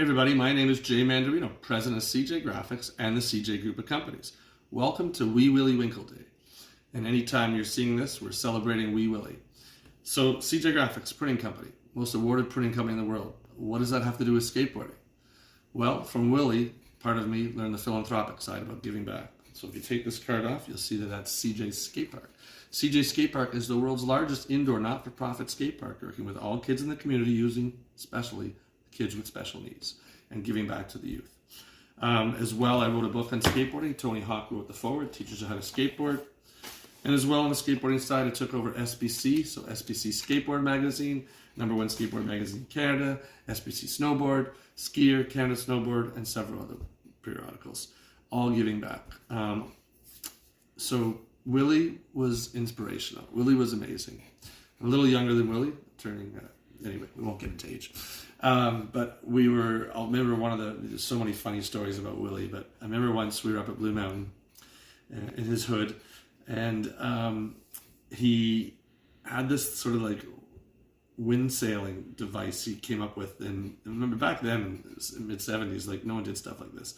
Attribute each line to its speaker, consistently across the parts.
Speaker 1: Hey everybody, my name is Jay Mandarino, president of CJ Graphics and the CJ Group of Companies. Welcome to Wee Willi Winkels Day. And anytime you're seeing this, we're celebrating Wee Willi. So CJ Graphics, printing company, most awarded printing company in the world. What does that have to do with skateboarding? Well, from Willi, part of me learned the philanthropic side about giving back. So if you take this card off, you'll see that that's CJ Skate Park. CJ Skate Park is the world's largest indoor not-for-profit skate park, working with all kids in the community, using especially kids with special needs, and giving back to the youth. As well, I wrote a book on skateboarding. Tony Hawk wrote the foreword, teaches you how to skateboard. And as well on the skateboarding side, I took over SBC, so SBC Skateboard Magazine, #1 skateboard magazine in Canada, SBC Snowboard, Skier, Canada Snowboard, and several other periodicals, all giving back. So Willi was inspirational. Willi was amazing. I'm a little younger than Willi, turning, anyway, we won't get into age. But I'll remember there's so many funny stories about Willi, but I remember once we were up at Blue Mountain in his hood, and he had this sort of like wind sailing device he came up with. And I remember back then, in mid-70s, like no one did stuff like this.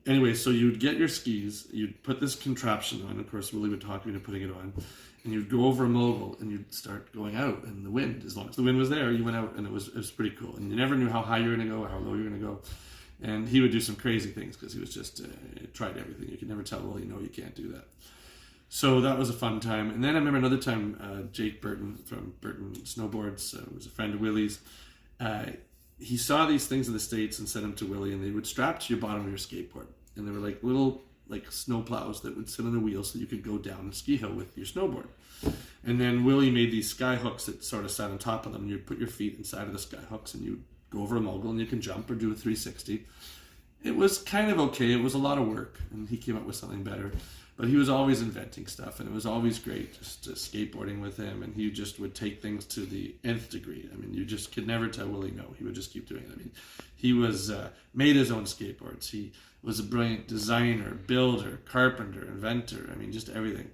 Speaker 1: Anyway, so you'd get your skis, you'd put this contraption on. Of course, Willi would talk you into putting it on. And you'd go over a mogul and you'd start going out in the wind. As long as the wind was there, you went out, and it was pretty cool. And you never knew how high you were going to go or how low you were going to go. And he would do some crazy things because he was just tried everything. You could never tell Willi, no, you can't do that. So that was a fun time. And then I remember another time, Jake Burton from Burton Snowboards, was a friend of Willi's. He saw these things in the States and sent them to Willi, and they would strap to your bottom of your skateboard. And they were like little snow plows that would sit on the wheel so you could go down a ski hill with your snowboard. And then Willi made these sky hooks that sort of sat on top of them. You'd put your feet inside of the sky hooks and you'd go over a mogul and you can jump or do a 360. It was kind of okay. It was a lot of work, and he came up with something better. But he was always inventing stuff, and it was always great just skateboarding with him, and he just would take things to the nth degree. I mean, you just could never tell Willi no. He would just keep doing it. I mean, he was made his own skateboards. He was a brilliant designer, builder, carpenter, inventor. I mean, just everything.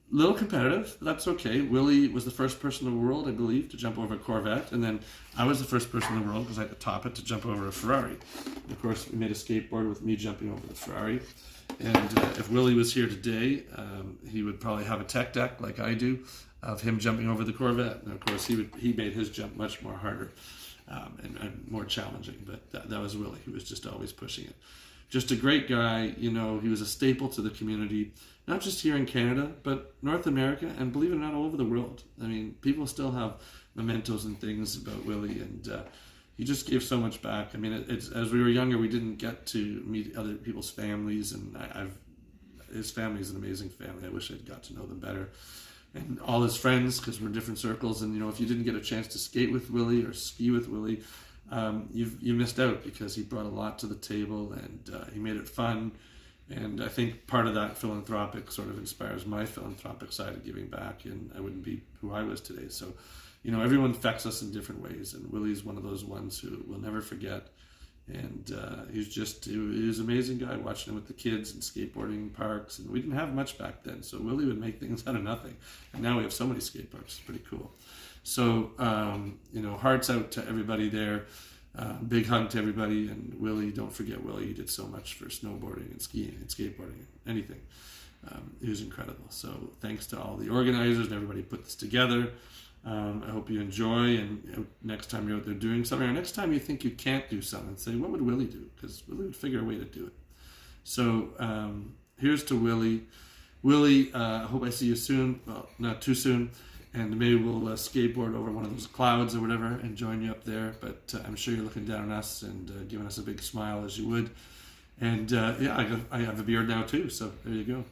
Speaker 1: Little competitive, but that's okay. Willi was the first person in the world, I believe, to jump over a Corvette, and then I was the first person in the world, because I had to top it, to jump over a Ferrari. And of course, we made a skateboard with me jumping over the Ferrari. And if Willi was here today, he would probably have a tech deck like I do of him jumping over the Corvette. And of course, he made his jump much more harder and more challenging. But that was Willi. He was just always pushing it. Just a great guy. You know, he was a staple to the community, not just here in Canada, but North America, and believe it or not, all over the world. I mean, people still have mementos and things about Willi, and he just gave so much back. I mean, as we were younger, we didn't get to meet other people's families, and his family is an amazing family. I wish I'd got to know them better. And all his friends, because we're in different circles, and you know, if you didn't get a chance to skate with Willi or ski with Willi, you missed out, because he brought a lot to the table, and he made it fun. And I think part of that philanthropic sort of inspires my philanthropic side of giving back, and I wouldn't be who I was today. So, you know, everyone affects us in different ways, and Willi's one of those ones who we'll never forget. And he was an amazing guy, watching him with the kids and skateboarding parks. And we didn't have much back then, so Willi would make things out of nothing. And now we have so many skate parks. It's pretty cool. So, you know, hearts out to everybody there. Big hug to everybody. And Willi, don't forget Willi. He did so much for snowboarding and skiing and skateboarding, anything. It was incredible. So thanks to all the organizers and everybody who put this together. I hope you enjoy, and next time you're out there doing something, or next time you think you can't do something, say, what would Willi do? Because Willi would figure a way to do it. So here's to Willi. Willi, I hope I see you soon. Well, not too soon. And maybe we'll skateboard over one of those clouds or whatever and join you up there. But I'm sure you're looking down on us and giving us a big smile, as you would. And yeah, I have a beard now too, so there you go.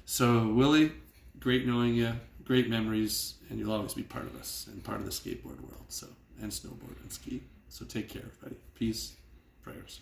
Speaker 1: So Willi, great knowing you, great memories, and you'll always be part of us and part of the skateboard world, so, and snowboard and ski. So take care, everybody. Peace, prayers.